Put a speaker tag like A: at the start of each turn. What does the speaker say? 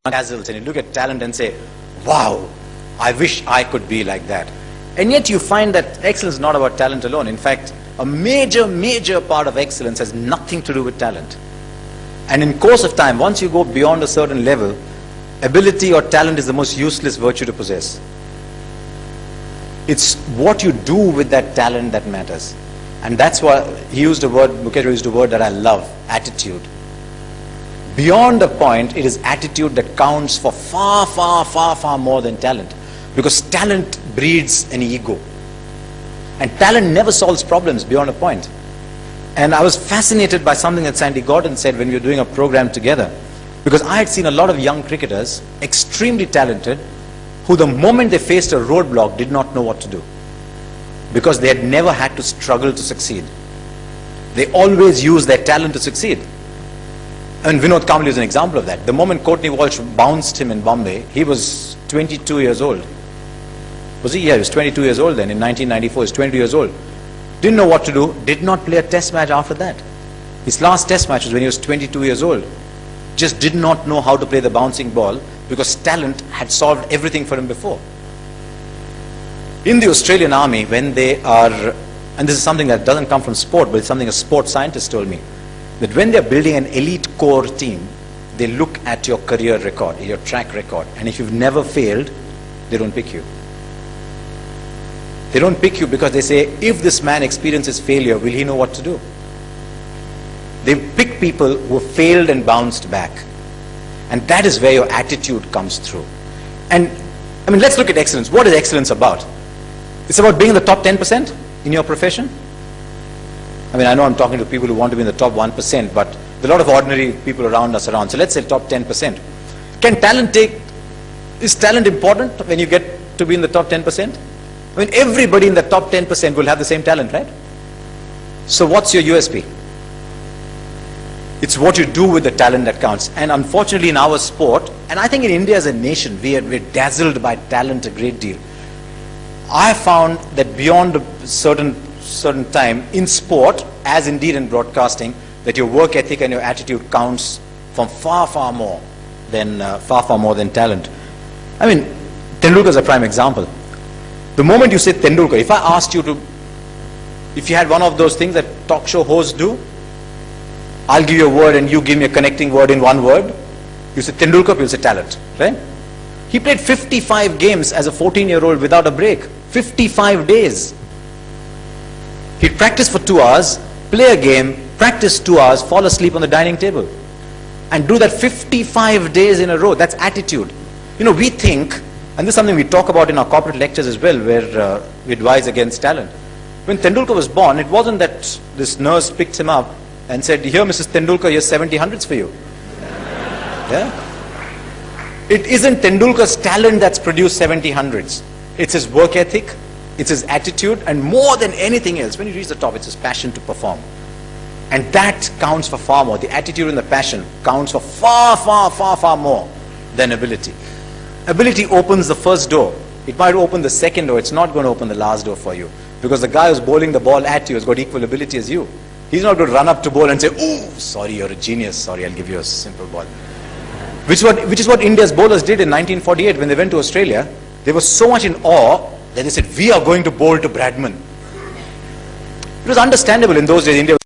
A: dazzles and you look at talent and say, wow, I wish I could be like that. And yet you find that excellence is not about talent alone. In fact, a major part of excellence has nothing to do with talent. And in course of time, once you go beyond a certain level, ability or talent is the most useless virtue to possess. It's what you do with that talent that matters. And that's why he used a word, Mukesh used a word that I love, attitude. Beyond a point, it is attitude that counts for far more than talent. Because talent breeds an ego. And talent never solves problems beyond a point. And I was fascinated by something that Sandy Gordon said when we were doing a program together. Because I had seen a lot of young cricketers, extremely talented, who the moment they faced a roadblock did not know what to do. Because they had never had to struggle to succeed. They always used their talent to succeed. And Vinod Kambli is an example of that. The moment Courtney Walsh bounced him in Bombay, he was 22 years old. Was he? Yeah, he was 22 years old then. In 1994, he was 22 years old. Didn't know what to do, did not play a test match after that. His last test match was when he was 22 years old. Just did not know how to play the bouncing ball because talent had solved everything for him before. In the Australian Army, when they are, and this is something that doesn't come from sport, but it's something a sports scientist told me, that when they're building an elite core team, they look at your career record, your track record, and if you've never failed, they don't pick you. They don't pick you because they say, if this man experiences failure, will he know what to do? They pick people who have failed and bounced back. And that is where your attitude comes through. And, I mean, let's look at excellence. What is excellence about? It's about being in the top 10% in your profession. I mean, I know I'm talking to people who want to be in the top 1%, but there are a lot of ordinary people around us around. So let's say top 10%. Is talent important when you get to be in the top 10%? I mean, everybody in the top 10% will have the same talent, right? So what's your USP? It's what you do with the talent that counts. And unfortunately in our sport, and I think in India as a nation, we're dazzled by talent a great deal. I found that beyond a certain time in sport, as indeed in broadcasting, that your work ethic and your attitude counts from far more than talent. I mean, Tendulkar is a prime example. The moment you say Tendulkar, if I asked you if you had one of those things that talk show hosts do, I'll give you a word and you give me a connecting word in one word. You say Tendulkar, you'll say talent, right? He played 55 games as a 14-year-old without a break. 55 days. He'd practice for 2 hours, play a game, practice 2 hours, fall asleep on the dining table. And do that 55 days in a row. That's attitude. You know, we think, and this is something we talk about in our corporate lectures as well, where we advise against talent. When Tendulkar was born, it wasn't that this nurse picked him up and said, here Mrs. Tendulkar, here's 70 hundreds for you. Yeah? It isn't Tendulkar's talent that's produced 70 hundreds. It's his work ethic, it's his attitude, and more than anything else, when you reach the top, it's his passion to perform. And that counts for far more. The attitude and the passion counts for far more than ability. Ability opens the first door. It might open the second door. It's not going to open the last door for you. Because the guy who's bowling the ball at you has got equal ability as you. He's not going to run up to bowl and say, oh, sorry, you're a genius. Sorry, I'll give you a simple ball. Which is what India's bowlers did in 1948 when they went to Australia. They were so much in awe that they said, we are going to bowl to Bradman. It was understandable in those days. India